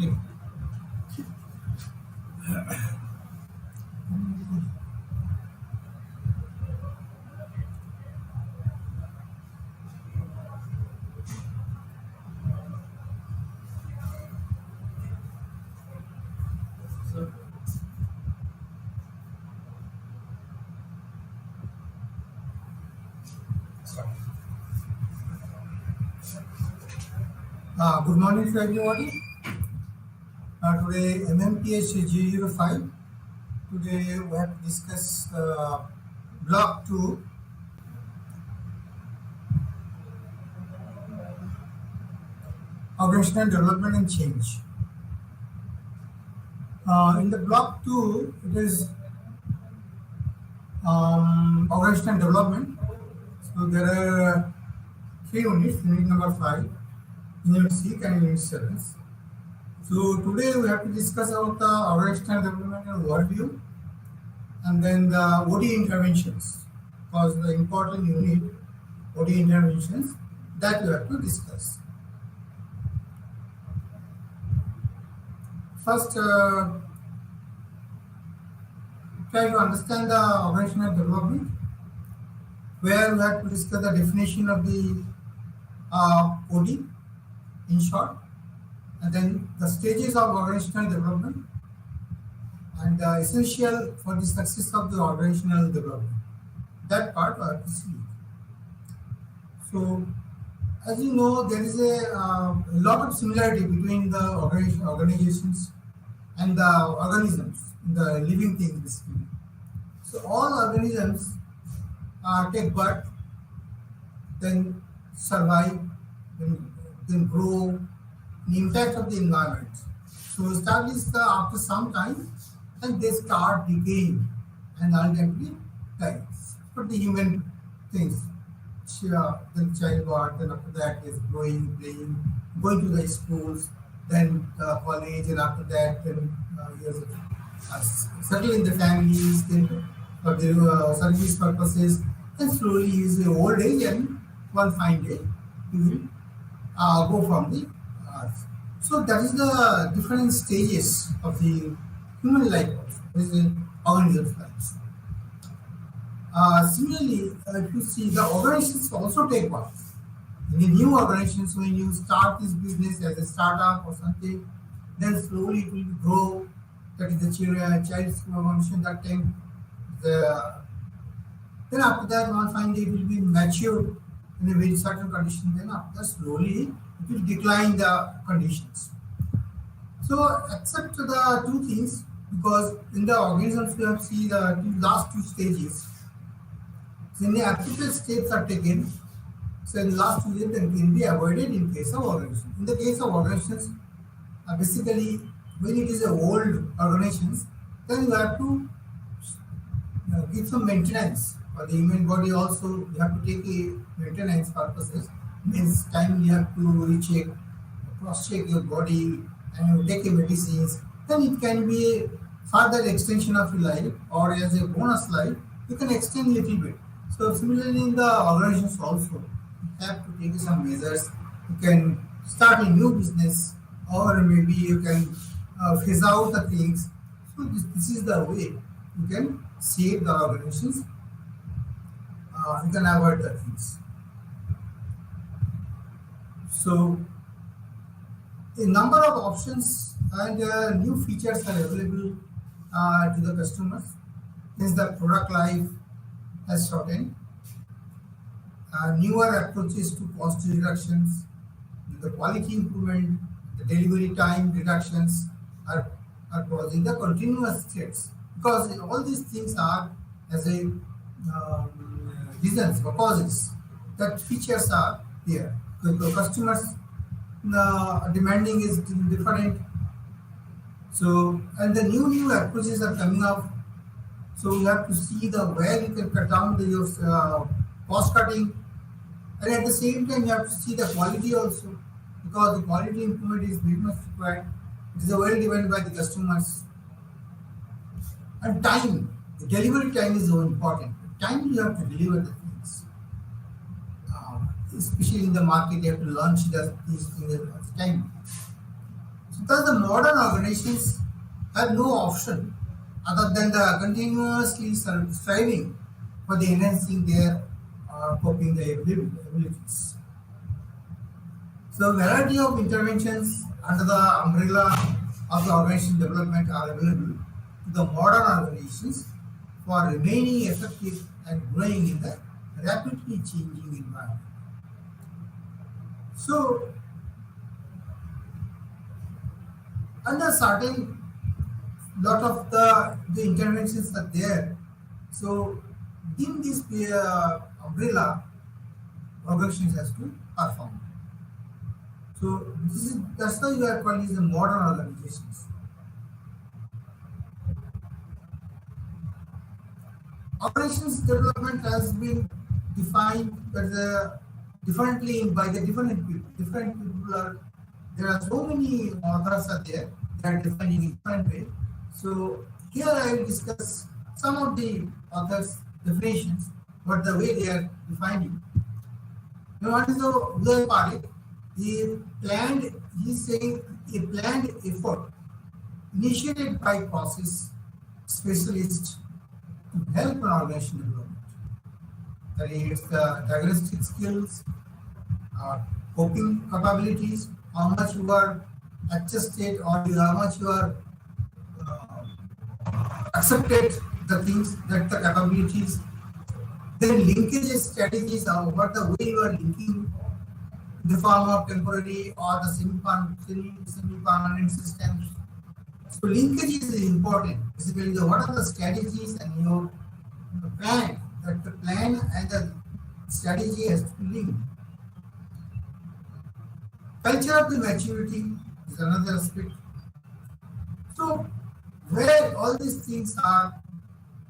Okay. So, good morning to everybody. Today MMTH 005. Today we have to discuss block 2, organizational development and change. In the block 2, it is organizational development. So there are 3 units, unit number 5, unit 6 and unit 7. So today we have to discuss about the organizational development and overview, and then the OD interventions, because the important unit OD interventions that we have to discuss. First, try to understand the organizational development, where we have to discuss the definition of the OD in short, and then the stages of organizational development and essential for the success of the organizational development. That part I have to see. So, as you know, there is a lot of similarity between the organizations and the organisms, the living things basically. So, all organisms take birth, then survive, then grow, the impact of the environment. So, establish after some time, and they start decaying and ultimately die. But the human things, then childbirth, then after that is growing, playing, going to the schools, then college, and after that, then settle in the families, then for the service purposes, and slowly is the old age, and one fine day you will go from the earth. So that is the different stages of the human life, is the organism's life. Similarly, if you see, the organizations also take part. In the new organizations, when you start this business as a startup or something, then slowly it will grow. That is the child's organization. That time, then after that, one fine day it will be matured in a very certain condition. Then after slowly it will decline the conditions. So, except the two things, because in the organisms we have seen the last two stages. When the appropriate steps are taken, so in the last 2 years, then can be avoided in case of organizations. In the case of organizations, basically, when it is a old organizations, then you have to give some maintenance for the human body. Also, you have to take a maintenance purposes. Means time you have to recheck, cross-check your body, and you take a medicines. Then it can be a further extension of your life, or as a bonus life, you can extend a little bit. So similarly in the organizations also, you have to take some measures. You can start a new business, or maybe you can phase out the things. So this is the way you can save the organizations. You can avoid the things. So a number of options and new features are available to the customers. Hence the product life has shortened. Newer approaches to cost reductions, the quality improvement, the delivery time reductions are causing the continuous threats, because all these things are as a reasons or causes that features are there. The customers demanding is different. So, and the new approaches are coming up. So you have to see the where you can cut down your cost cutting, and at the same time you have to see the quality also, because the quality improvement is very much required. It is well demanded by the customers. And time, the delivery time is so important. Time you have to deliver the things. Especially in the market, you have to launch these things at time. So Thus, the modern organizations have no option other than the continuously striving for the enhancing their coping abilities. So, variety of interventions under the umbrella of the organization development are available to the modern organizations for remaining effective and growing in the rapidly changing environment. So, under certain lot of the interventions are there. So, within this umbrella, organizations has to perform. So, that's why you are calling the modern organizations. Operations development has been defined as differently by the different people. Different people are there are so many authors are there. They are defining in different way. So here I will discuss some of the authors' definitions, but the way they are defining. Now, what is the Uday Parekh? He is saying a planned effort initiated by process specialists to help an organization development. That is the diagnostic skills, coping capabilities, how much you are adjusted or how much you are accepted the things that the capabilities, then linkages strategies are what the way you are linking the form of temporary or the semi-permanent systems. So linkages is important. Basically, what are the strategies and your plan, that the plan and the strategy has to link. Culture of the maturity is another aspect. So where all these things are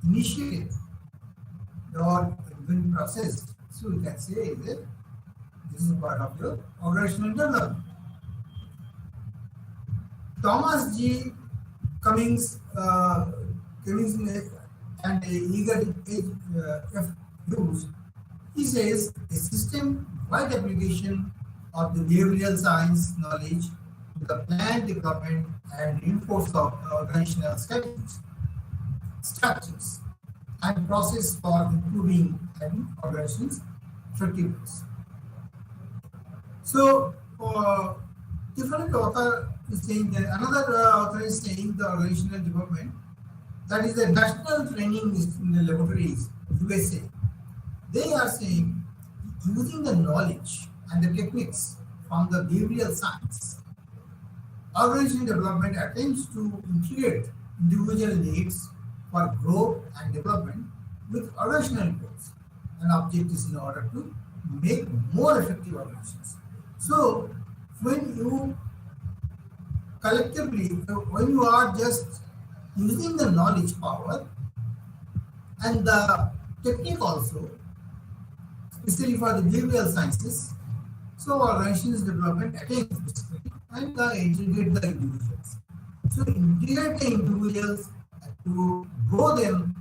initiated or been processed, so we can say that this is part of your organizational development. Thomas G. Cummings and Eager F. Hughes, he says a system-wide application of the behavioral science knowledge to the plan development and reinforce of organizational structures and process for improving an organization's effectiveness. So, different author is saying that another author is saying the organizational development, that is the national training in the laboratories, USA. They are saying using the knowledge and the techniques from the behavioral science, organizational development attempts to integrate individual needs for growth and development with organizational goals and objectives in order to make more effective organizations. So, when you collectively, when you are just using the knowledge power and the technique also, especially for the behavioral sciences, so organizations development attains basically and integrate the individuals. So integrate the individuals to grow them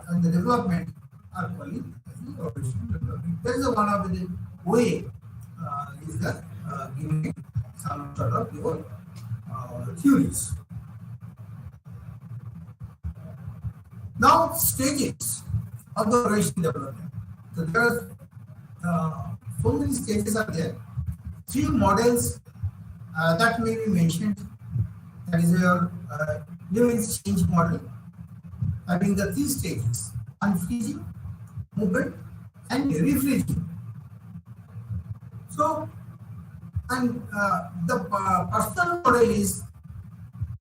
and the development are calling the organizational development. That is one of the way is the giving some sort of your theories. Now stages of the organizational development. So there are so many stages are there. Three models that may be mentioned. That is your Lewin's change model, having the three stages: unfreezing, movement, and refreezing. So, and the personal model is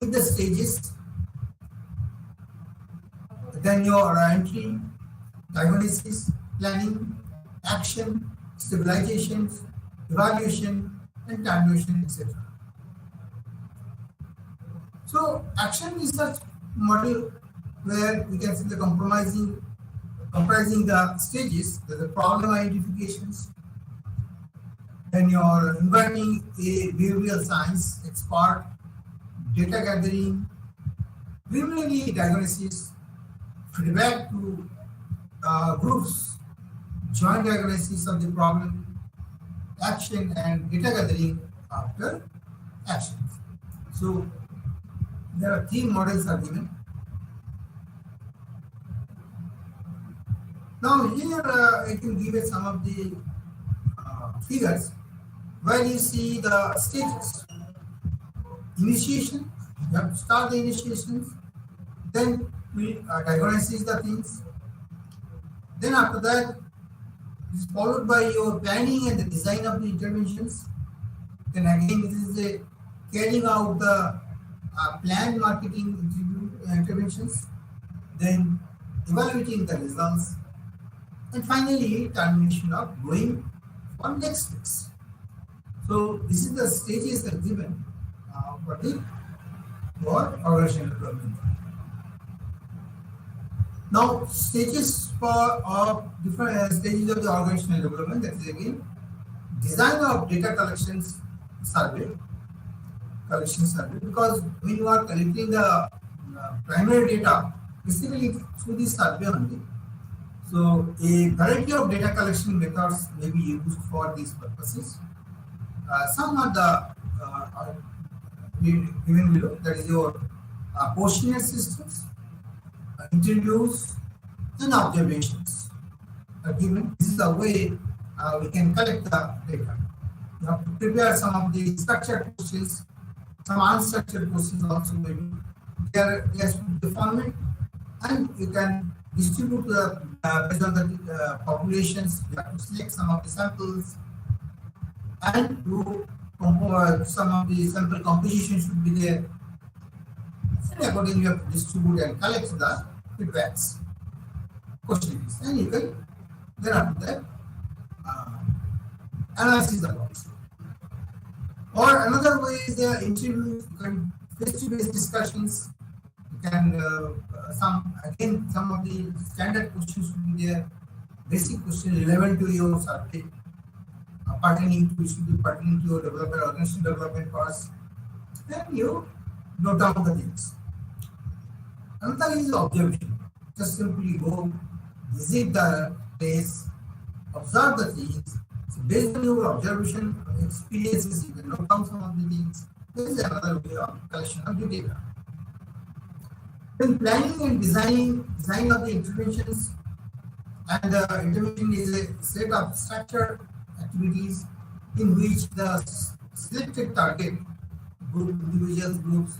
with the stages, then your entry, diagnosis, planning, action, stabilization, evaluation, and termination, etc. So, action research model where we can see the comprising the stages, the problem identifications, then you're inviting a behavioral science expert, data gathering, preliminary diagnosis, feedback to groups, joint diagnosis of the problem, action, and data gathering after action. So there are three models are given. Now here I can give you some of the figures where you see the stages. Initiation, you have to start the initiations, then we diagnose the things. Then after that, it is followed by your planning and the design of the interventions. Then again, this is a carrying out the planned marketing interventions, then evaluating the results, and finally termination of going for next phase. So this is the stages that given for organizational development. Now stages for different stages of the organizational development, that is again design of data collection survey, because when you are collecting the primary data basically through this survey only. So a variety of data collection methods may be used for these purposes. Some are the are given below, that is your questionnaire systems, interviews, and observations are given. This is the way we can collect the data. You have to prepare some of the structured questions, some unstructured questions also maybe. There has to be the format, and you can distribute the based on the populations. You have to select some of the samples, and to some of the sample composition should be there. And accordingly, you have to distribute and collect the feedbacks, questions, and you can then after that analyze the points. Or another way is the interviews, you can face-to-face discussions. You can some of the standard questions should be there, basic questions relevant to your survey, should be pertaining to your development, organizational development course, and you note down the things. Another is observation. Just simply go visit the place, observe the things. So based on your observation experiences, you can note down some of the things. This is another way of collection of the data. Then planning and design of the interventions, and the intervention is a set of structured activities in which the selected target group, individuals, groups,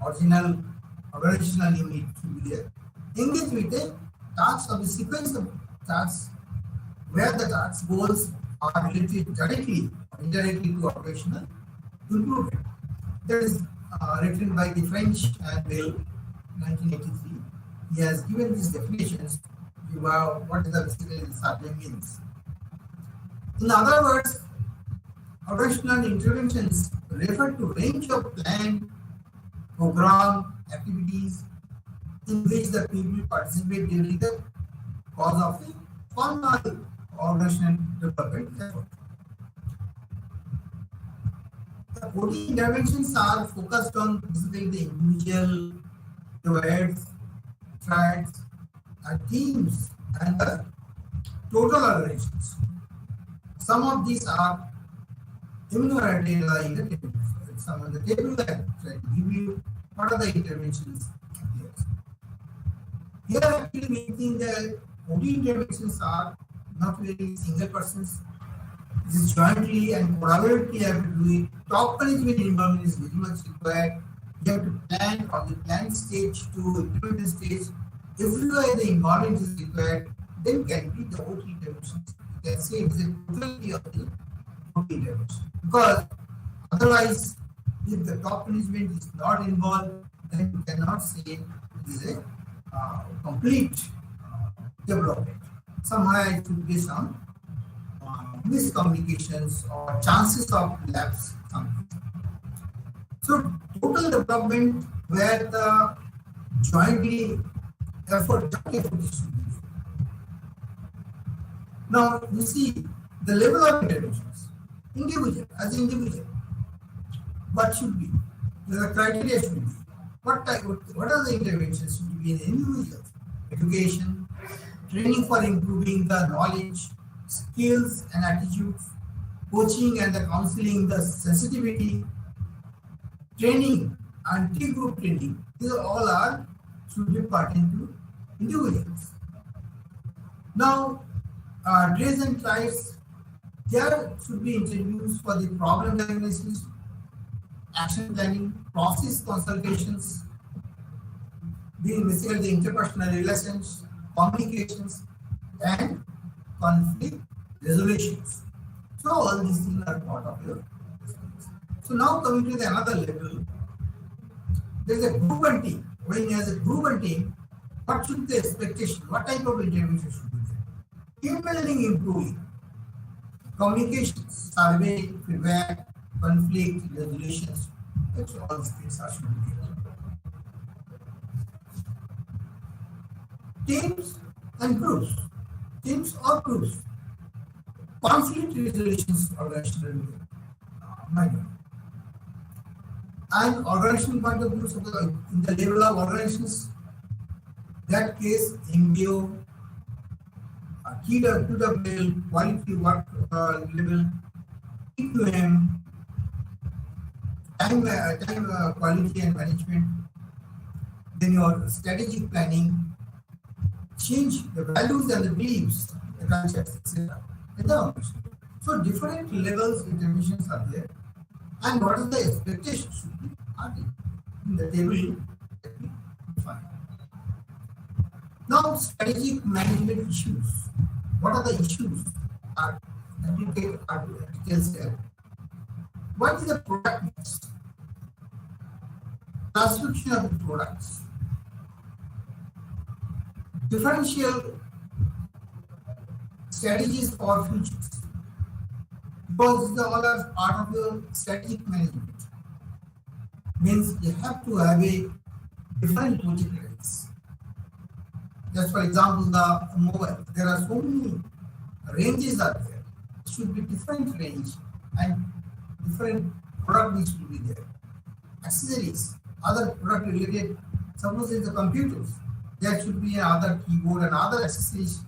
organizational unit should be there. Engage with a task of a sequence of tasks where the task goals are related directly or indirectly to operational improvement. That is written by the French and Bell, 1983. He has given these definitions about what is the basically survey means. In other words, operational interventions refer to range of planned program activities in which the people participate during the course of the formal organizational development effort. The OD interventions are focused on basically the individual, divides, threads, and teams, and the total organizations. Some of these are enumerated in the table. Some of the table that try to give you what are the interventions. Here actually we think that only interventions are not very single persons. This is jointly and collaboratively have to do it. Top management involvement is very much required. You have to plan from the plan stage to implement stage. Everywhere the involvement is required, then can be the OT interventions. You can say it is a totality of the OT intervention. Because otherwise, if the top management is not involved, then you cannot say it is a complete development. Somehow it should be some miscommunications or chances of lapse. So total development where the joint effort is to be. Now you see the level of interventions. Individual. What should be? The criteria should be. What are the interventions should be in individuals? Education, training for improving the knowledge, skills and attitudes, coaching and the counseling, the sensitivity, training anti-group training. These all are should be pertain to individuals. Now, drills and trials, there should be introduced for the problem diagnosis, action planning, process consultations, basically the interpersonal relations, communications, and conflict resolutions. So all these things are part of your business. So now coming to the another level, there is a group and team. When there is a group and team, what should be the expectation? What type of intervention should be there? Team building improving, communications, survey, feedback, conflict resolutions. That's all these things are should be there. Teams and groups. Teams or groups. Conflict resolutions organizational manner. And organizational point of view, so in the level of organizations, that case MBO, QWL, quality work level, EQM, time quality and management, then your strategic planning, change the values and the beliefs, the cultures, etc. So different levels interventions are there, and what is the expectation should be in the table that we define. Now, strategic management issues. What are the issues? That we take our details there. What is the product mix? Classification of the products. Differential strategies for futures, because these are all are part of your strategic management. Means you have to have a different project rates. Just for example, the mobile, there are so many ranges are there. It should be different range and different product needs to be there. Accessories, other product related, suppose in the computers, there should be another keyboard and other accessories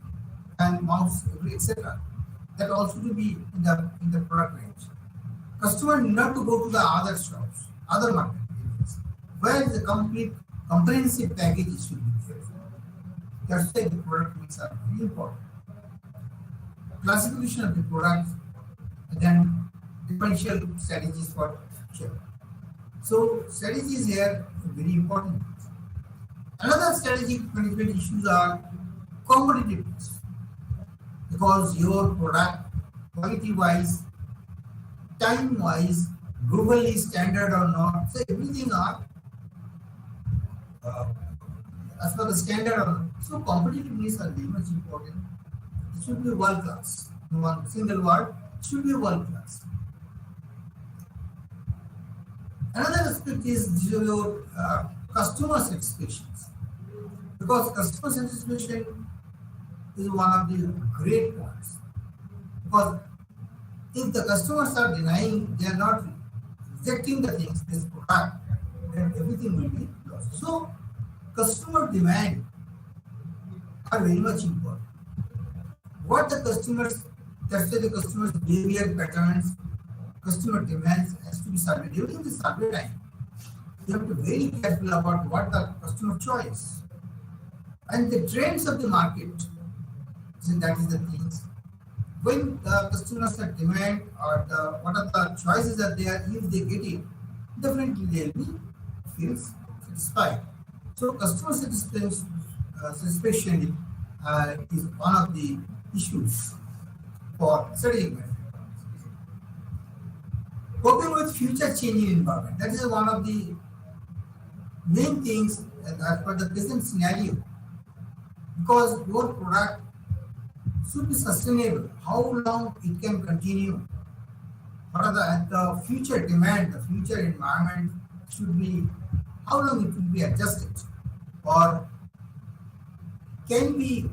and mouse, etc. That also to be in the product range. Customer need not to go to the other shops, other market areas, where the complete comprehensive package should be there. That's why the product mix are very important. Classification of the products, and then differential strategies for future. So strategies here are very important. Another strategic management issues are competitiveness, because your product quality wise, time wise, globally standard or not, so everything are as per the standard or not. So competitiveness are very much important. It should be world class. In one single word, it should be world class. Another aspect is your customer satisfactions, because customer satisfaction is one of the great points. Because if the customers are denying, they are not rejecting the things, this product, then everything will be lost. So customer demand are very much important. What the customers, that's why the customers' behavior patterns, customer demands has to be surveyed during the survey time. You have to be very careful about what the customer choice and the trends of the market. So that is the things. When the customers are demand or what are the choices that they are, if they get it, definitely they will be feel satisfied. So customer satisfaction is one of the issues for strategic management. Coping with future changing environment, that is one of the main things as per the present scenario, because your product should be sustainable. How long it can continue? What are the future demand, the future environment should be, how long it will be adjusted or can be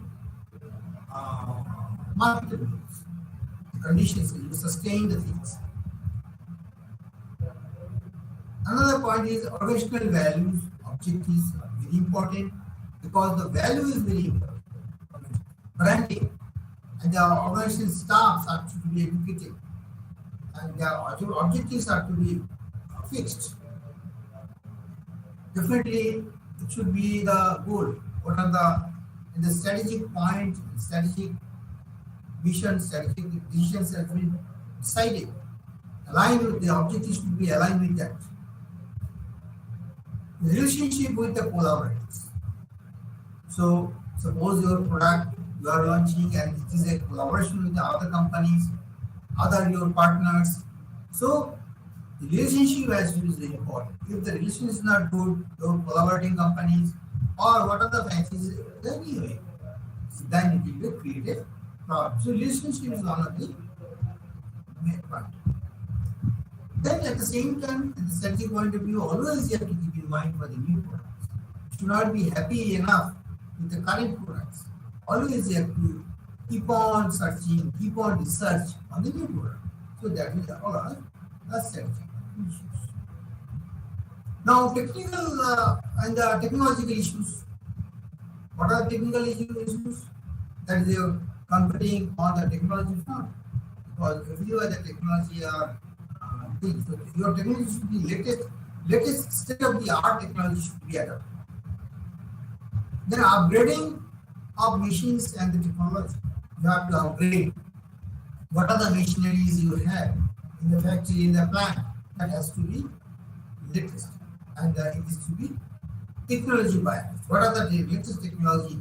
marketable conditions, you sustain the things. Another point is organizational values, objectives are very important, because the value is very important. Branding and the organization staffs are to be educated and their objectives are to be fixed. Definitely, it should be the goal. What are the strategic point, strategic vision, strategic decisions have been decided. Aligned with the objectives should be aligned with that. Relationship with the collaborators. So suppose your product you are launching and it is a collaboration with the other companies, other your partners. So the relationship has to be very important. If the relation is not good, your collaborating companies or what are the factors, anyway, then it will create a problem. So relationship is one of the main part. Then at the same time, at the strategic point of view, always you have to keep in mind for the new products. You should not be happy enough with the current products. Always you have to keep on searching, keep on research on the new product. So that is all the strategic issues. Now technical and the technological issues. What are the technical issues? That is your competing on the technology front. Because everywhere the technology are things, so your technology should be latest state of the art technology should be adopted. Then upgrading of machines and the technology. You have to upgrade what are the machineries you have in the factory, in the plant. That has to be latest. And it is to be technology biased. What are the latest technology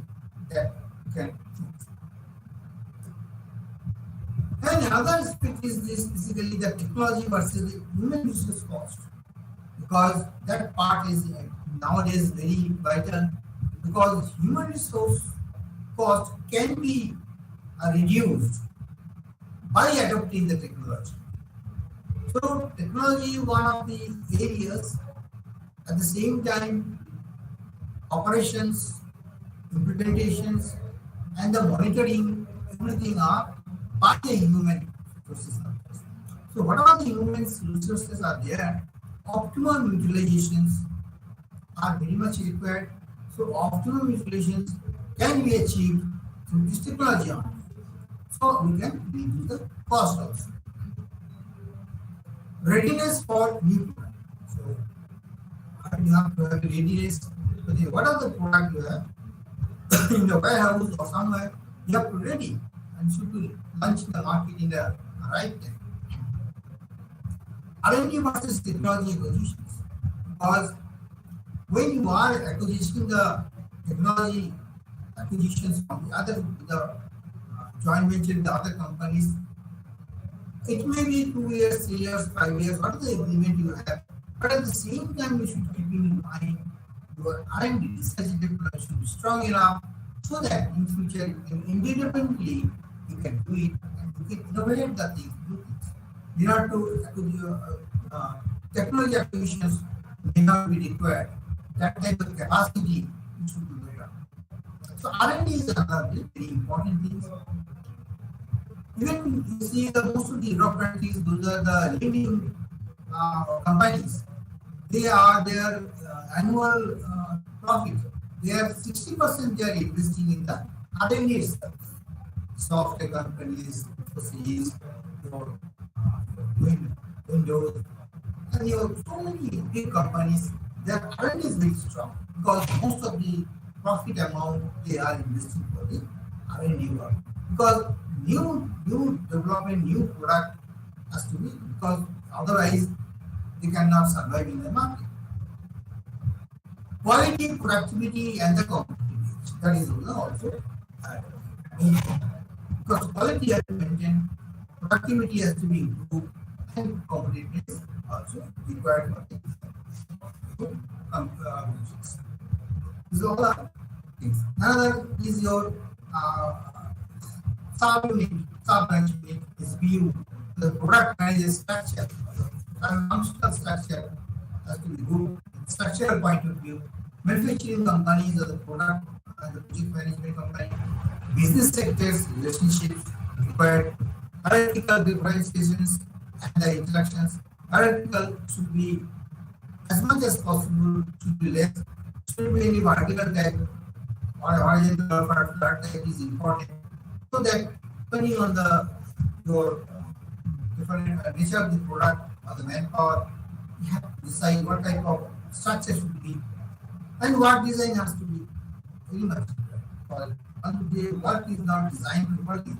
that you can choose? And another aspect is this basically the technology versus the human resource cost. Because that part is nowadays very vital because human resource cost can be reduced by adopting the technology. So technology is one of the areas. At the same time, operations, implementations, and the monitoring, everything are by the human resources. So whatever the human resources are there, optimum utilizations are very much required. So optimum utilizations can be achieved through this technology only. So we can reduce the cost also. Readiness for new product. So you have to have readiness. What are the product you have in the warehouse or somewhere? You have to ready and should be launch in the market in the right time. R&D versus technology acquisitions. Because when you are acquiring the technology acquisitions from the joint venture with the other companies, it may be 2 years, 3 years, 5 years, what is the agreement you have? But at the same time, you should keep in mind your R&D research and development should be strong enough so that in future you can independently you can do it and you can innovate the things, do things. You have to technology acquisitions may not be required. That type of capacity should be better. So R&D is another very important thing. Even you see the most of the Europe countries, those are the leading companies. They are their annual profit. They have 60% they are investing in the R&D itself. Software companies, overseas, your Windows, and your so many big companies. Their R&D is very strong because most of the profit amount they are investing for the R&D work. Because new development, new product has to be because otherwise they cannot survive in the market. Quality, productivity, and the competitiveness. That is also important. Because quality has to be maintained, productivity has to be improved, and competitiveness also required for things. These are all things. Another is your sub-unit, sub-branch unit is view. The product manager structure, and functional structure has to be good. Structural point of view, manufacturing companies or the product and the project management company, business sectors, relationships required, hierarchical differentiations and the interactions. Hierarchical should be as much as possible, should be less, should be any vertical type or horizontal or flat type is important. So that depending on your different nature of the product or the manpower, you have to decide what type of structure should be And work design has to be very much important. Once the work is not designed properly,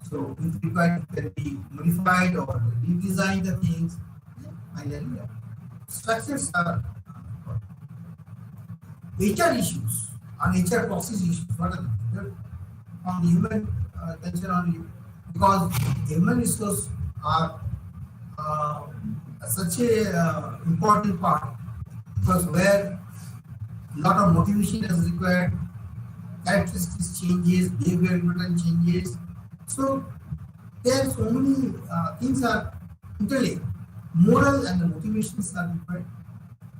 so it required can be modified or redesign the things. Finally, structures are HR issues and HR process issues. What are they? On the human culture only, because human resources are such a important part, because where a lot of motivation is required, characteristics changes, behavioral pattern changes. So there are so many things are interlinked. Moral and the motivations are required.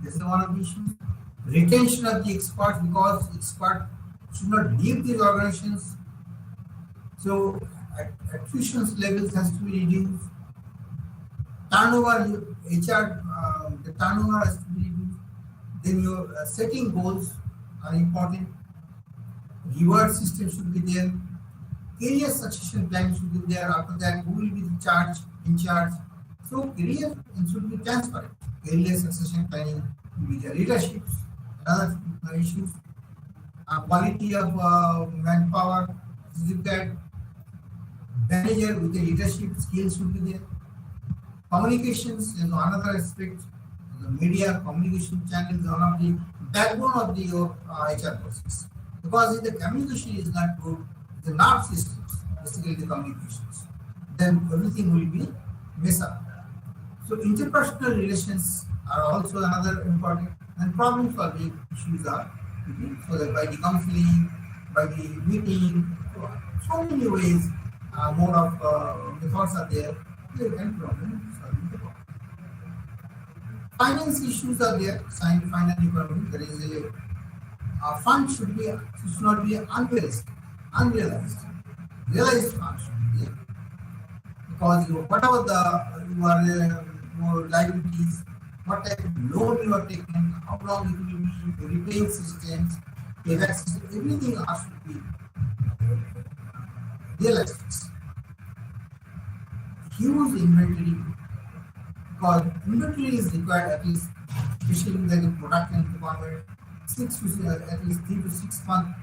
This is one of the issues. Retention of the experts, because expert should not leave these organizations. So attrition levels has to be reduced. Turnover, HR, the turnover has to be reduced. Then your setting goals are important. Reward system should be there. Career succession plan should be there. After that, who will be in charge? So career should be transparent. Career succession planning will be the leadership. Another issues. Quality of manpower is required. Manager with the leadership skills should be there. Communications is another aspect. The media communication channel is one of the backbone of the HR process. Because if the communication is not good, the nerve systems, basically the communications, then everything will be messed up. So interpersonal relations are also another important, and problem solving issues are, so that by the counseling, by the meeting, so many ways, mode of methods are there, they can problem solving the problem. Finance issues are there, finance economy, there is a fund should not be unrealized. Realized fund should be there. Because whatever your liabilities, what type of loan you are taking, how long it will be, repaying systems, payback system, everything has to be realized. Huge inventory, because inventory is required at least, especially in the production department, at least 3 to 6 months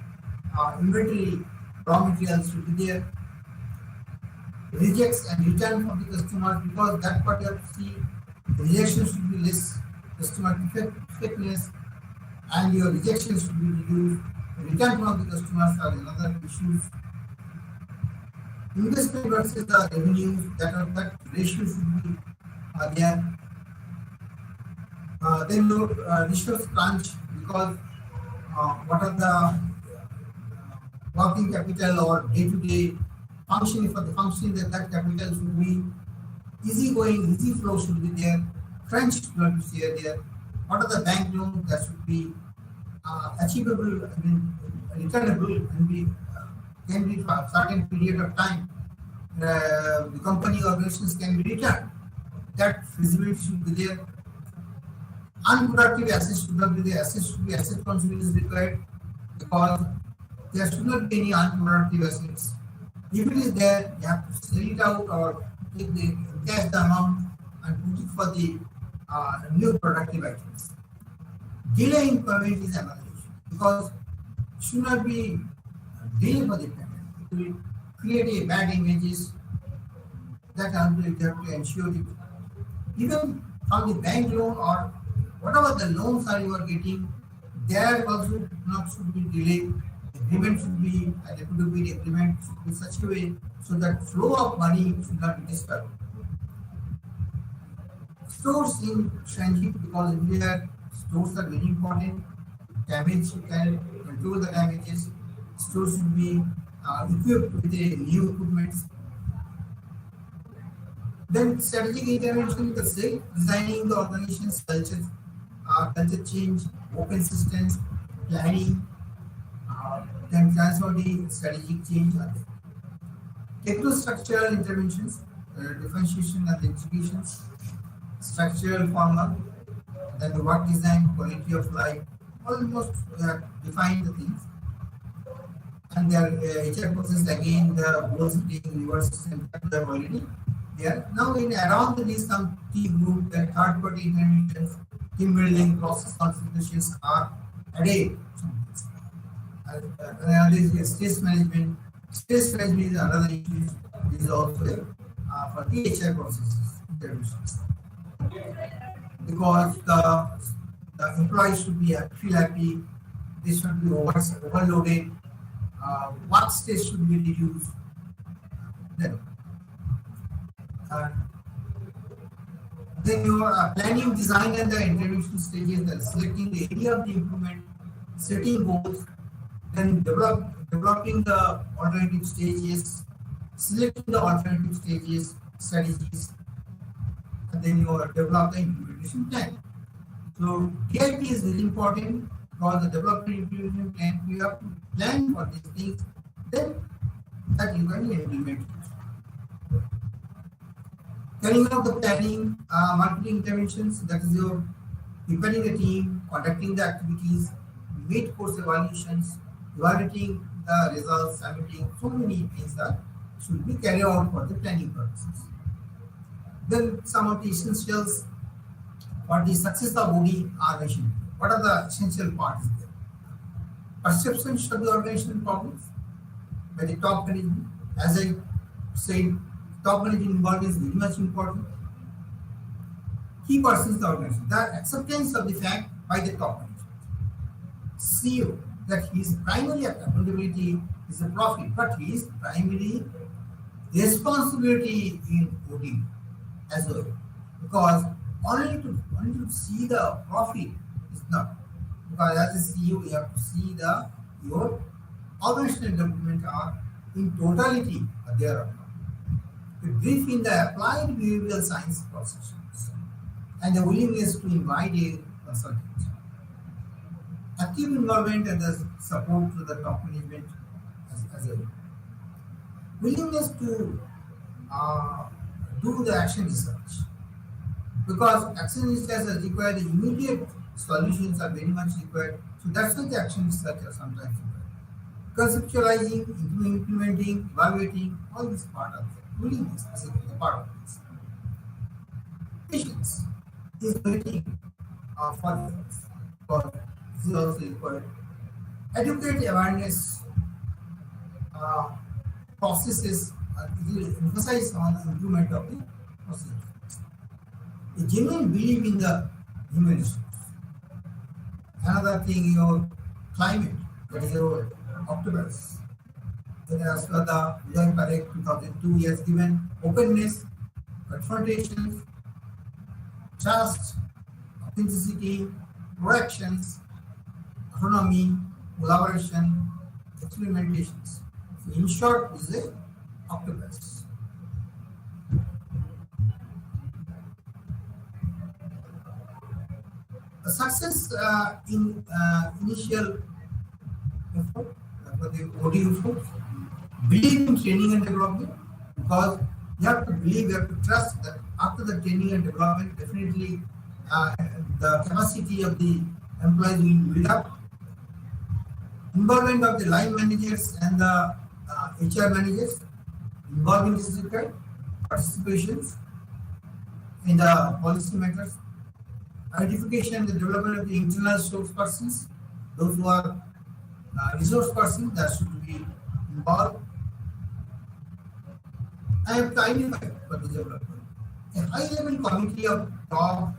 inventory raw materials should be there. Rejects and return from the customers, because that part you have to see, rejection should be less, customer effectiveness, and your rejection should be reduced. Return from the customers are another issues. Investment versus the revenues, that ratio should be there. Then your resource crunch, because what are the working capital or day-to-day functioning, for the functioning that capital should be easy going, easy flow should be there. Crunch should not be there. What are the bank loans that should be achievable, returnable, and can be for a certain period of time. The company organizations can be returned. That feasibility should be there. Unproductive assets should not be there. Assets should be asset control is required, because there should not be any unproductive assets. If it is there, you have to sell it out or cash the amount and put it for the new productive items. Delay in payment is another issue, because it should not be delay for the payment. It will create a bad images that you have to ensure it. Even from the bank loan or whatever the loans are you are getting, there also not should be delayed. Agreement should be, and it could be agreement should be such a way so that flow of money should not be disturbed. Stores in shrinking, because here stores are very important. Damage, you can control the damages. Stores should be equipped with a new equipment. Then strategic intervention, the same, designing the organization's culture, culture change, open systems, planning, then transfer the strategic change are there. Techno-structural interventions, differentiation and executions, structural format, then the work design, quality of life, almost define the things. And their HR process again, the goal setting, reward system, they are already there. Now in around these some team group, third party interventions, team building, process considerations are a day. Another is stress management. Stress management is another issue. This is also for the HR processes interventions, because the employees should be feel happy. They should be overloaded. Work stress should be reduced. Then, uh, then your planning, design, and the intervention stages, that selecting the area of the improvement, setting goals, then developing the alternative stages, selecting the alternative stages, strategies, and then you develop the implementation plan. So DIP is very important, because the development implementation plan, you have to plan for these things, then that you can implement it. Carrying out the planning, marketing interventions, that is your preparing the team, conducting the activities, mid-course evaluations, evaluating the results, submitting, so many things that should be carried out for the planning purposes. Then some of the essentials for the success of OD are mentioned. What are the essential parts there? Perception of the organizational problems by the top management. As I said, top management involvement is very much important. Key persons of the organization. The acceptance of the fact by the top management. CEO, that his primary accountability is the profit, but his primary responsibility in OD as well. Because only to see the profit is not. Because as a CEO, you have to see your organizational development are in totality there. To brief in the applied behavioral science processes and the willingness to invite a consultant. Active involvement and the support to the top management as a willingness to do the action research, because action research requires the immediate solutions are very much required. So that's why the action research are sometimes required. Conceptualizing, implementing, evaluating, all this part of the willingness is a part of this. Patience is waiting for this, because this is also required. Educate awareness processes, it will emphasize on the improvement of the process. A genuine belief in the human resource. Another thing, your climate, that is your octopus. As per the Vijay Parekh 2002, he has given openness, confrontation, trust, authenticity, corrections, autonomy, collaboration, experimentations. So in short, is a octopus. The success in initial effort for the OD effort, believe in training and development, because you have to believe, you have to trust that after the training and development, definitely the capacity of the employees will build up. Involvement of the line managers and the HR managers, involvement is required, participations in the policy matters, identification and the development of the internal resource persons, those who are resource persons that should be involved. I have to identify for the development. A high level committee of top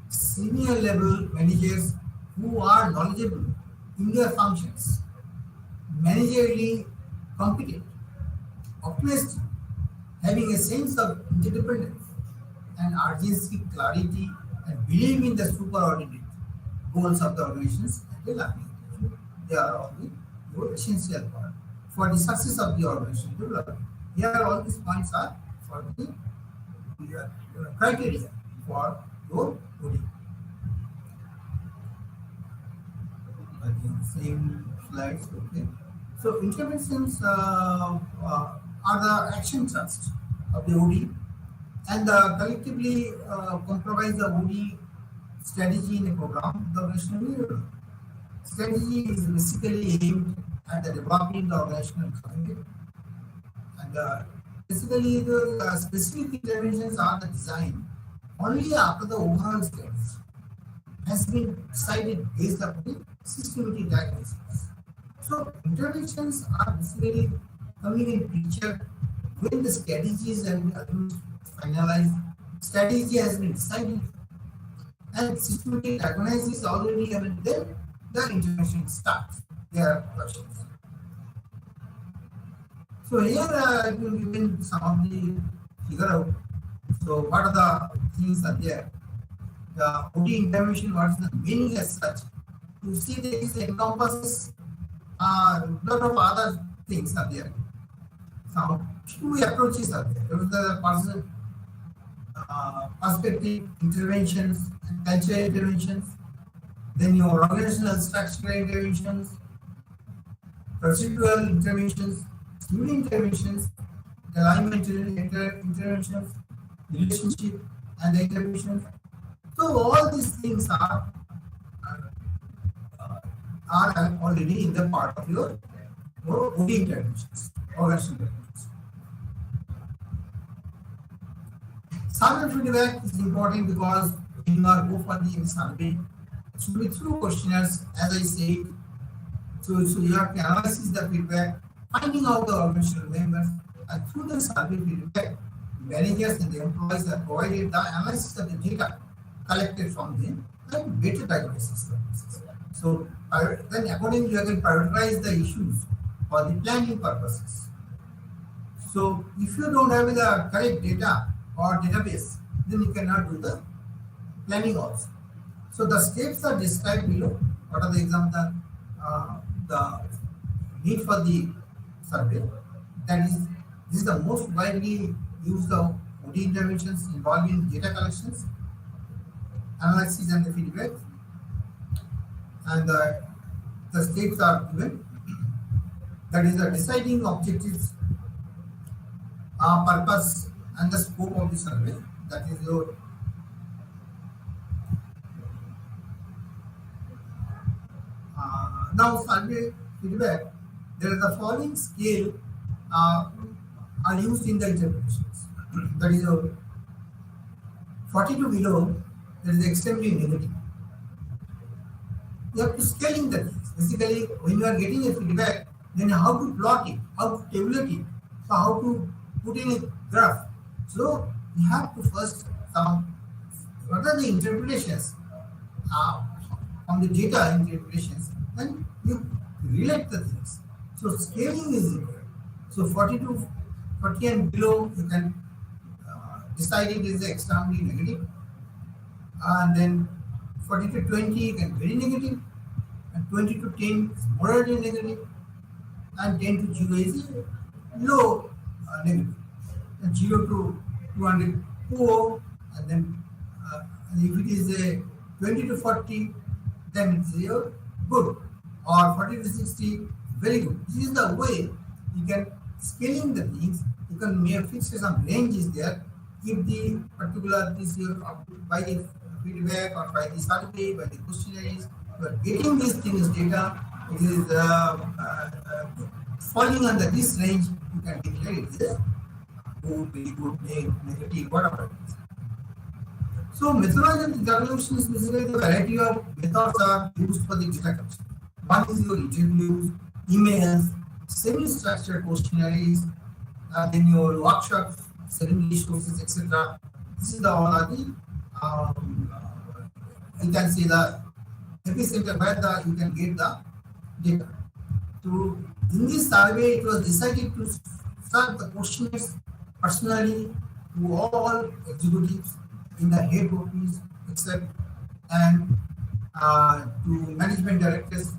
senior level managers who are knowledgeable in their functions, managerially competent, optimistic, having a sense of interdependence and urgency, clarity, and believe in the superordinate goals of the organizations and the learning. They are all the essential part for the success of the organization development. Here, all these points are for the criteria for your OD. Again, same slides. Okay. So interventions are the action thrust of the OD, and collectively comprise the OD strategy in a program. The organizational leader. Strategy is basically aimed at the developing the organizational climate, and basically the specific interventions are the design only after the overall strategy has been decided based upon the systematic diagnosis. So interventions are basically coming in picture when the strategies have been almost finalized, strategy has been decided, and systematic diagnosis already, I mean, then the intervention starts. There are questions. So here I will given some of the figure out. So what are the things are there? The OD intervention, what is the meaning as such? You see this encompasses a lot of other things are there. Some two approaches are there. There is the person perspective interventions and cultural interventions, then your organizational structural interventions, procedural interventions, student interventions, the alignment interventions, relationship and the interventions. So all these things are already in the part of your OD interventions, organizational interventions. Survey feedback is important because when you are go for the survey, it should be through questionnaires, as I said. So you have to analyze the feedback, finding out the organizational members, and through the survey feedback, managers and the employees are provided the analysis of the data collected from them and better diagnosis. So then accordingly you can prioritize the issues for the planning purposes. So if you don't have the correct data or database, then you cannot do the planning also. So the steps are described below. What are the examples? The need for the survey. That is, this is the most widely used of OD interventions involving data collections, analysis, and the feedback. And the steps are given. That is the deciding objectives, purpose, and the scope of the survey. That is your now survey feedback. There is the following scale are used in the interpretations. That is your 42 below. That is extremely negative. You have to scaling the things. Basically, when you are getting a feedback, then how to plot it, how to tabulate it, so how to put in a graph. So you have to first what are the interpretations from the data interpretations, and you relate the things. So scaling is important. So 40 and below, you can decide it is extremely negative, and then 40 to 20 you can very negative, and 20 to 10 is moderately negative, and 10 to 0 is low negative, and 0 to 200 poor, and then if it is a 20 to 40, then it's good, or 40 to 60 very good. This is the way you can scaling the things. You can fix some ranges there. If the particular this by the feedback or by the survey, by the questionnaires, you are getting these things data. It is falling under this range. You can declare it as good, very good, negative, whatever it is. So methodology of evaluation is basically the variety of methods are used for the data collection. One is your interviews, emails, semi-structured questionnaires, then your workshops, seminar resources, etc. This is all are the you can see the epicenter where you can get the data. So in this survey, it was decided to serve the questionnaires personally to all executives in the head office, except and to management directors.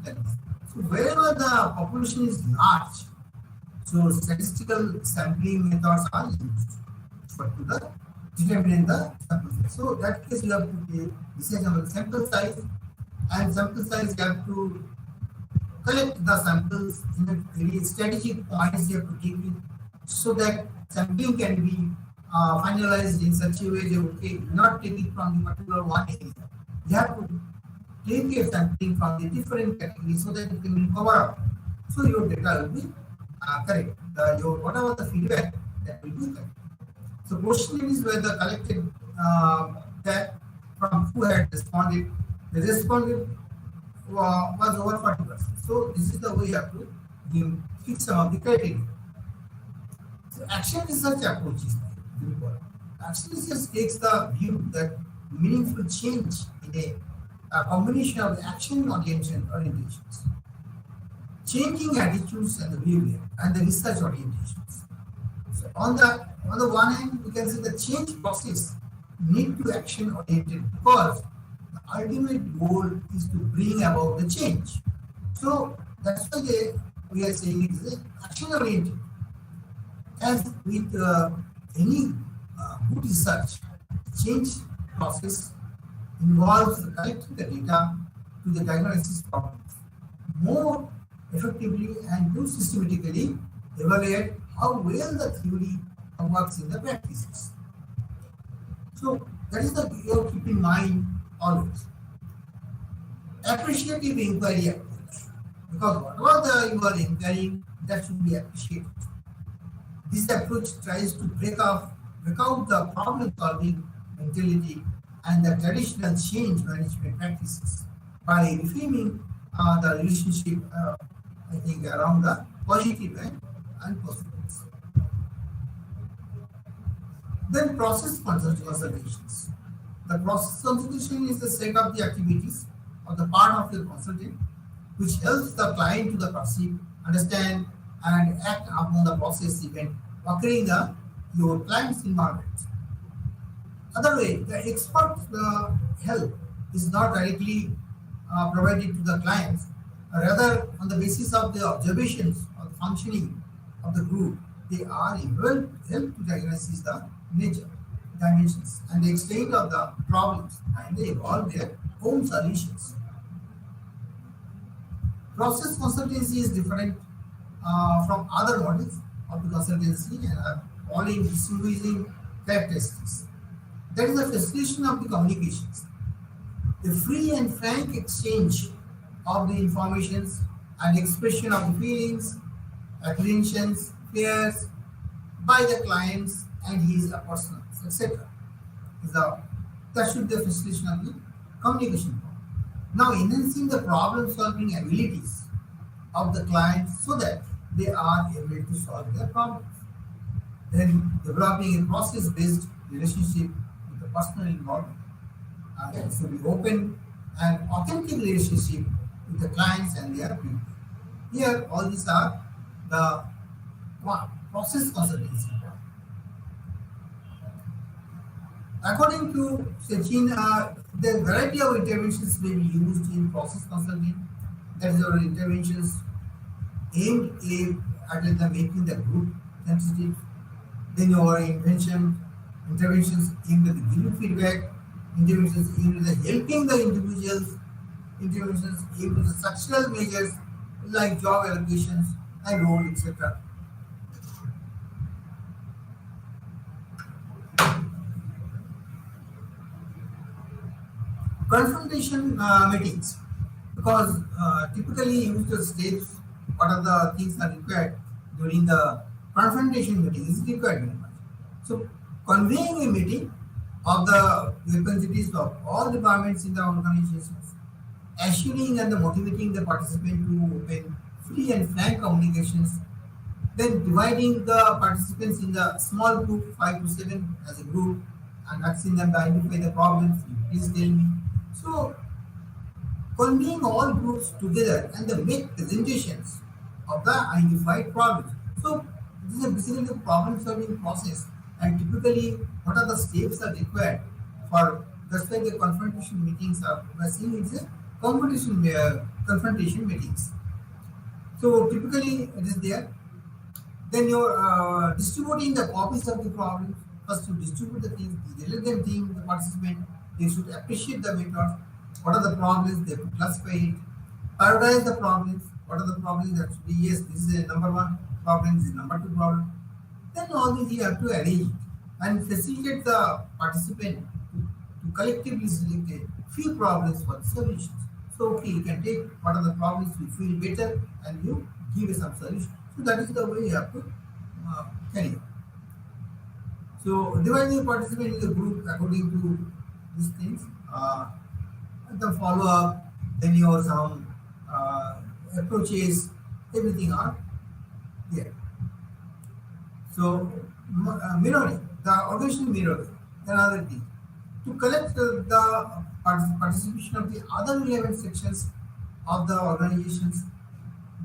So wherever the population is large, so statistical sampling methods are used for to the determine the sample size. So that case you have to decide on the sample size, and sample size you have to collect the samples in a very strategic points you have to give it, so that sampling can be finalized in such a way that okay, not take it from the particular one area. You have to take a sampling from the different categories so that it can be covered up. So your data will be correct. Your whatever the feedback that will be correct. So questionnaires were the collected that from who had responded, The response was over 40%. So this is the way you have to give fix some of the criteria. So action research approach is very important. Action research takes the view that meaningful change in a combination of the action orientations, changing attitudes and the behavior, and the research orientations. So on the one hand, we can say the change process need to action oriented because the ultimate goal is to bring about the change. So that's why we are saying it is action oriented. As with any good research, change process involves collecting the data to the diagnosis problems more effectively and to systematically evaluate how well the theory works in the practices. So that is the you have to keep in mind always. Appreciative inquiry approach, because whatever you are inquiring, that should be appreciated. This approach tries to break out the problem-solving mentality and the traditional change management practices by reframing the relationship, I think, around the positive and positives. Then process consultations. The process consultation is the set of the activities of the part of the consultant which helps the client to the perceive, understand, and act upon the process event occurring in your client's environment. Other way, the expert help is not directly provided to the clients, rather on the basis of the observations of the functioning of the group, they are able to help to diagnose the nature, dimensions, and the extent of the problems, and they evolve their own solutions. Process consultancy is different from other models of the consultancy and following distinguishing characteristics. That is the facilitation of the communications, the free and frank exchange of the informations and expression of the feelings, apprehensions, fears by the clients and his personals, etc. That should be the facilitation of the communication. Now, enhancing the problem-solving abilities of the clients so that they are able to solve their problems. Then developing a process-based relationship with the personal involvement. It should be open and authentic relationship with the clients and their people. Here, all these are the process consultancy. According to Sachin, the variety of interventions may be used in process consulting. That is, our interventions aimed at making the group sensitive. Then our interventions aimed at giving feedback, interventions aimed at helping the individuals, interventions aimed at the structural measures like job allocations and role, etc. Confrontation meetings, because typically use the steps, what are the things are required during the confrontation meeting is required very much. So conveying a meeting of the representatives of all departments in the organizations, assuring and motivating the participant to open free and frank communications, then dividing the participants in the small group, 5 to 7 as a group, and asking them to identify the problems. Please tell me. So, convening all groups together and then make presentations of the identified problems. So, this is basically the problem-solving process, and typically, what are the steps are required for? That's why the confrontation meetings are. We are seeing it's a confrontation meetings. So, typically, it is there. Then you're distributing the copies of the problems. First, you distribute the things, the relevant team, the participant. They should appreciate the method. What are the problems? They have to classify it. Prioritize the problems. What are the problems that should be? Yes, this is a number one problem. This is number two problem. Then all these you have to arrange it and facilitate the participant to collectively select a few problems for the solutions. So, okay, you can take what are the problems you feel better and you give some solution. So that is the way you have to carry on. So divide the participant in the group according to these things. the follow up, then your some approaches, everything are there. So, mirroring, the organizational mirroring, another thing. To collect the participation of the other relevant sections of the organizations,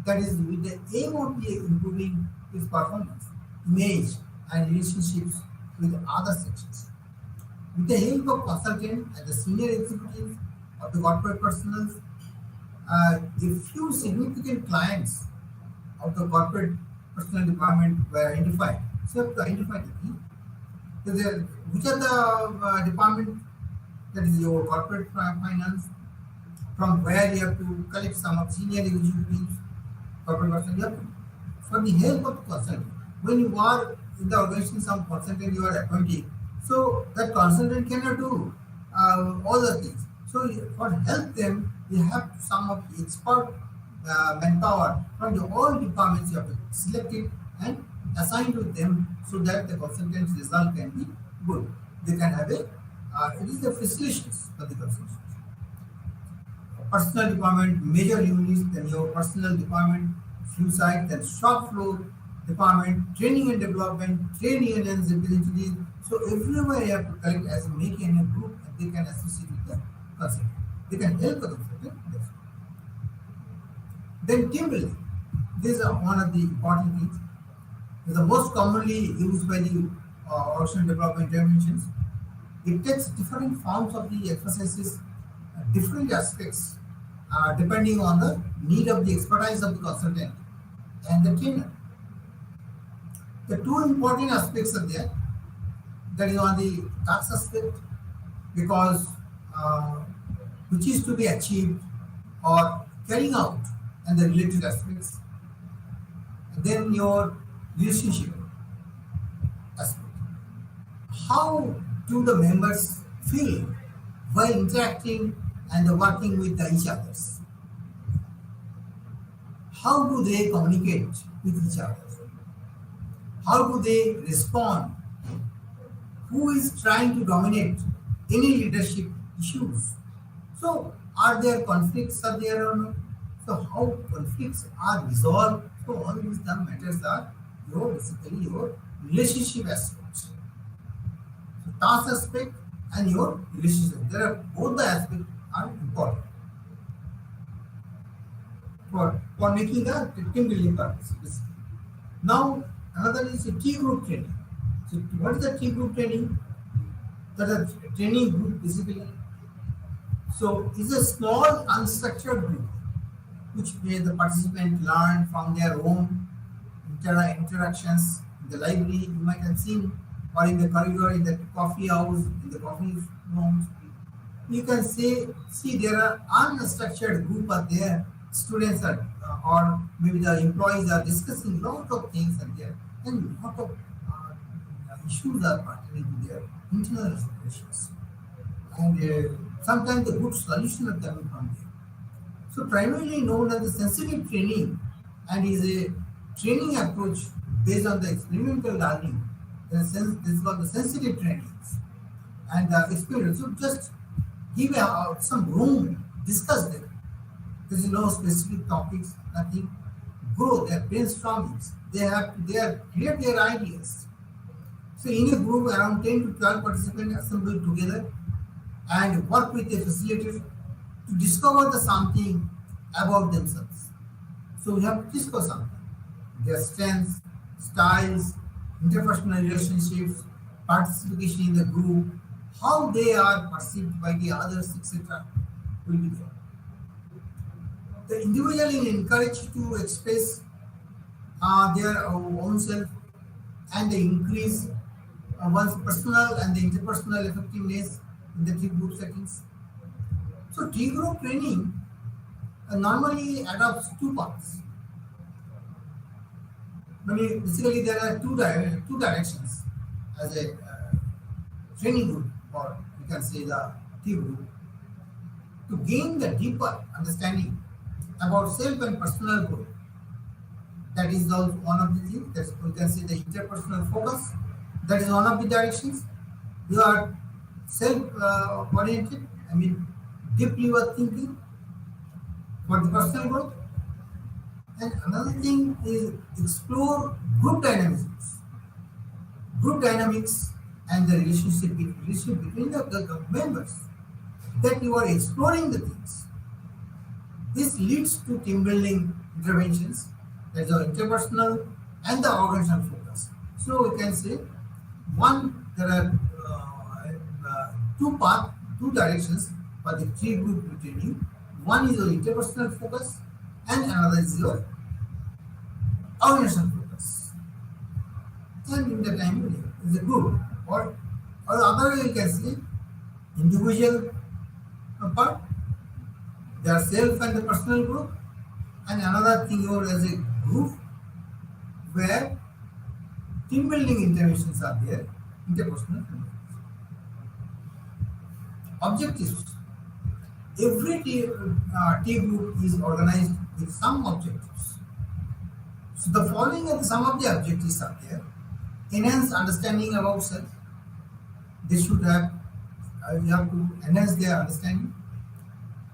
that is with the aim of the improving its performance, image, and relationships with other sections. With the help of consultants and the senior executives of the corporate personnel, a few significant clients of the corporate personnel department were identified. So you have to identify the key. So which are the department, that is your corporate finance, from where you have to collect some of senior executives, corporate personnel. You have to, for the help of consultant. When you are in the organization, some consultant you are appointing, so that consultant cannot do all the things. So for help them, you have some of the expert manpower from the all departments you have to select it and assign to them so that the consultant's result can be good. They can have a it is the facilitations for the consultant. Personal department, major units, then your personal department, few sites, then shop floor department, training and development, trade unions, representatives. So everywhere you have to collect as a make in a group and they can associate with the consultant. They can help the consultant. Then team building. These are one of the important things. These are most commonly used by the organizational development interventions. It takes different forms of the exercises, different aspects, depending on the need of the expertise of the consultant and the trainer. The two important aspects are there. That is on the task aspect, because which is to be achieved or carrying out, and the related aspects. And then your relationship aspect. How do the members feel while interacting and working with each others? How do they communicate with each other? How do they respond? Who is trying to dominate any leadership issues? So, are there conflicts are there or not? So, how conflicts are resolved? So, all these matters are your basically your relationship aspects. So, task aspect and your relationship. There are both the aspects are important for making a team building purpose. Now, another is a T group training. So, what is the T group training? That is a training group basically. So, it's a small unstructured group which where the participant learn from their own interactions in the library. You might have seen, or in the corridor, in the coffee house, in the coffee rooms. You can see there are unstructured group are there. Students are, or maybe the employees are discussing lot of things are there, and lot of issues are pertaining to their internal situations, and sometimes the good solution are coming from there. So primarily known as the sensitive training, and is a training approach based on the experimental learning. This is called the sensitive trainings and the experience. So just give some room, discuss them. There is no specific topics, nothing. Grow their brainstormings. They are clear their ideas. So in a group around 10 to 12 participants assemble together and work with a facilitator to discover something about themselves. So we have to discuss something. Their strengths, styles, interpersonal relationships, participation in the group, how they are perceived by the others, etc. will be there. The individual is encouraged to express their own self and the increase one's personal and the interpersonal effectiveness in the T group settings. So T group training normally adopts two parts. Basically, there are two directions as a training group, or you can say the T group, to gain the deeper understanding about self and personal growth. That is also one of the things. That we can say the interpersonal focus. That is one of the directions. You are self oriented. deeply you are thinking for the personal growth. And another thing is explore group dynamics and the relationship between the members. That you are exploring the things. This leads to team building interventions, that's the interpersonal and the organizational focus. So we can say one there are two directions for the three group training. One is your interpersonal focus, and another is your organizational focus. And in the time is a group, or other way you can say individual part, their self and the personal group, and another thing over as a group where team building interventions are there, interpersonal objectives. Every team group is organized with some objectives. So the following are some of the objectives are there. Enhance understanding about self. They should have, you have to enhance their understanding.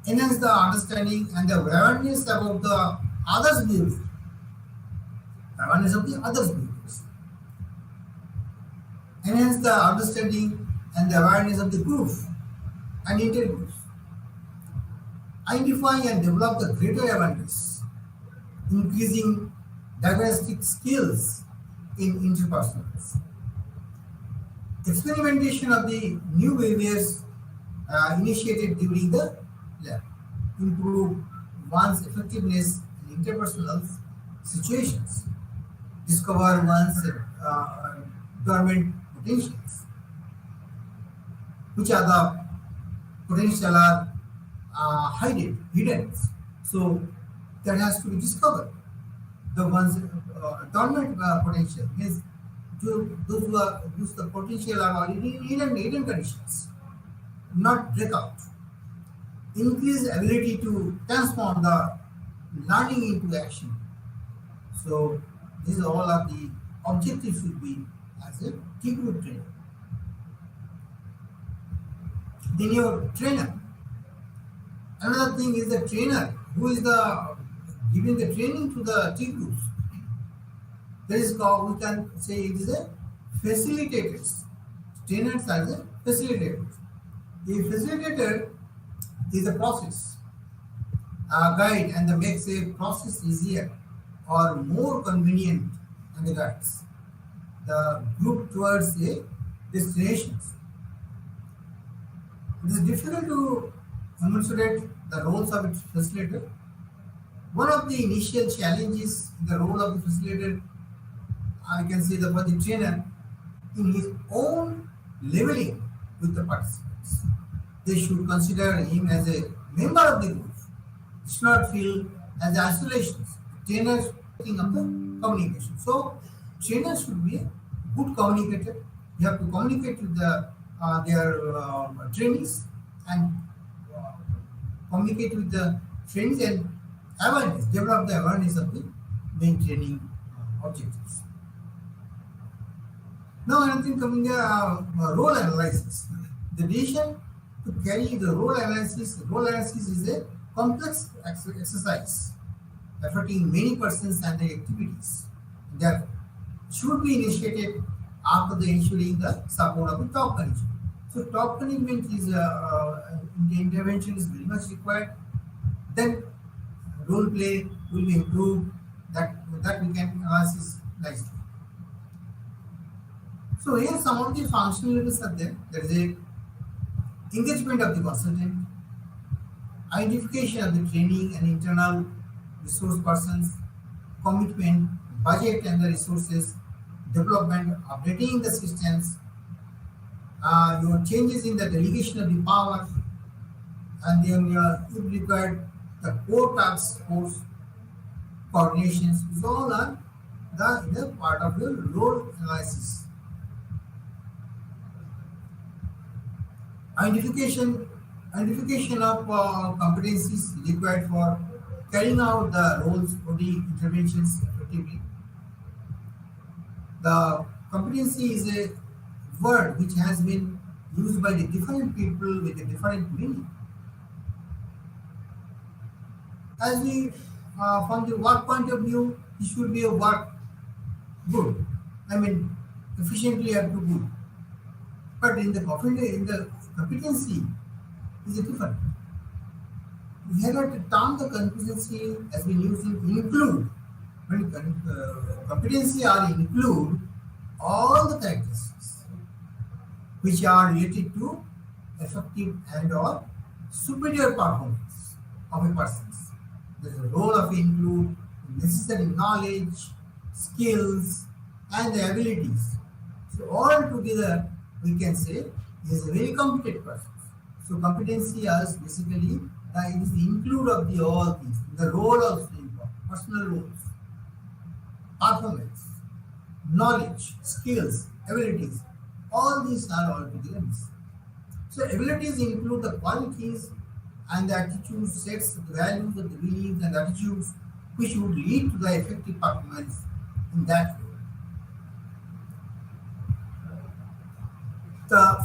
Enhance the understanding and the awareness about the others' behavior. Awareness of the others' behaviors. Enhance the understanding and the awareness of the group and intergroups. Identify and develop the greater awareness, increasing diagnostic skills in interpersonals. Experimentation of the new behaviors initiated during the lab improve one's effectiveness in interpersonal situations. Discover one's dormant potentials, which are the potential are hidden. So that has to be discovered. The ones dormant potential means those who are whose the potential are already hidden conditions, not break out. Increase ability to transform the learning into action. So these all are the objectives should be as a team group trainer. Then your trainer. Another thing is the trainer who is the giving the training to the team groups. That is called, we can say it is a facilitators. Trainers are the facilitators. The facilitator is a process, a guide, and that makes a process easier or more convenient and the guides the group towards a destinations. It is difficult to enunciate the roles of its facilitator. One of the initial challenges in the role of the facilitator, I can say that for the trainer, in his own leveling with the participants. They should consider him as a member of the group. It should not feel as isolations. Trainers thinking of the communication. So trainer should be a good communicator. You have to communicate with their trainees and communicate with the trainees and awareness, develop the awareness of the main training objectives. Now another thing coming role analysis. The decision to carry the role analysis is a complex exercise affecting many persons and their activities that should be initiated after the ensuring the support of the top management. So top management is the intervention is very much required. Then role play will be improved. That we can analysis nicely. So here some of the functional levels are there. There is a engagement of the consultant, identification of the training and internal resource persons, commitment, budget and the resources, development, updating the systems, your changes in the delegation of the power, and then if required, the core task force coordinations. These all are the part of your role analysis. Identification of competencies required for carrying out the roles or the interventions effectively. The competency is a word which has been used by the different people with a different meaning. As we, from the work point of view, it should be a work good. I mean, efficiently have to good. But in the competency is a different. We have to term the competency as we use in include. When competency are include all the characteristics which are related to effective and or superior performance of a person. There is a role of include necessary knowledge, skills, and the abilities. So all together we can say he is a very competent person. So competency is basically it is the include of the all things, the role of the personal roles, performance, knowledge, skills, abilities. All these are all together missing. So abilities include the qualities and the attitudes, sets, the values, the beliefs and attitudes which would lead to the effective performance in that role.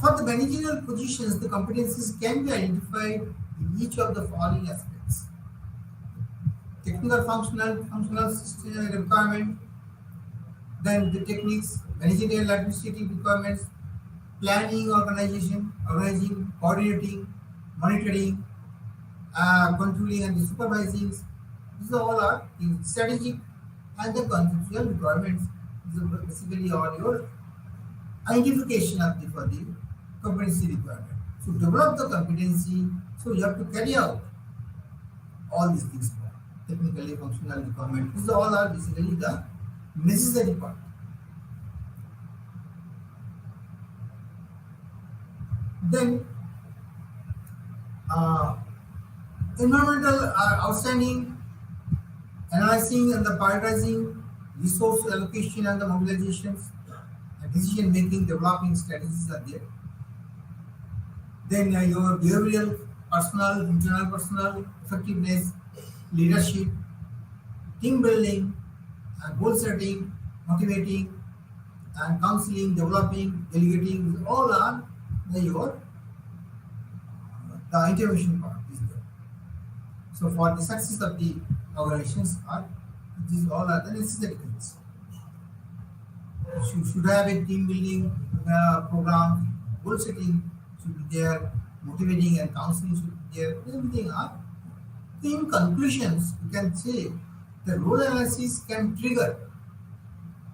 For the managerial positions, the competencies can be identified in each of the following aspects: technical, functional system requirement, then the techniques, managerial administrative requirements, planning, organizing, coordinating, monitoring, controlling and supervising. These all are in strategic and the conceptual requirements. These are basically all your identification of the for the competency requirement. So develop the competency. So you have to carry out all these things. Technically, functional requirement. These all are basically the necessary part. Then environmental outstanding, analyzing and the prioritizing, resource allocation and the mobilizations, and decision making, developing strategies are there. Then your behavioral, personal, internal personal, effectiveness, leadership, team building, goal setting, motivating, and counseling, developing, delegating, all are your the intervention part is there. So for the success of the organizations, these all are the necessary things. You should have a team building program, goal setting should be there, motivating and counseling should be there. Everything are. In conclusions, you can say the role analysis can trigger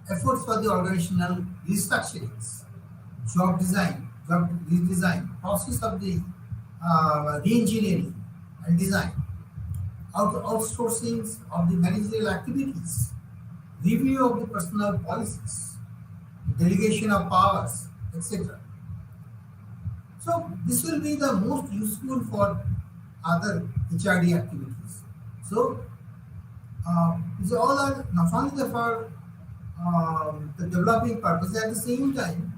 efforts for the organizational restructurings, job design, job redesign, process of the re-engineering and design, outsourcing of the managerial activities, review of the personnel policies, delegation of powers, etc. So this will be the most useful for other HRD activities. So these all are not only for the developing purpose, at the same time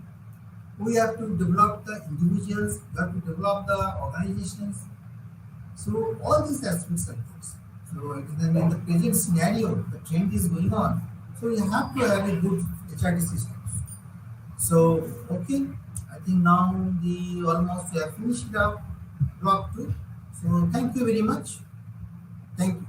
we have to develop the individuals, we have to develop the organizations. So all these aspects are there. So in the present scenario, the trend is going on. So you have to have a good HRD systems. So okay, I think now the almost we have finished up block 2. So thank you very much. Thank you.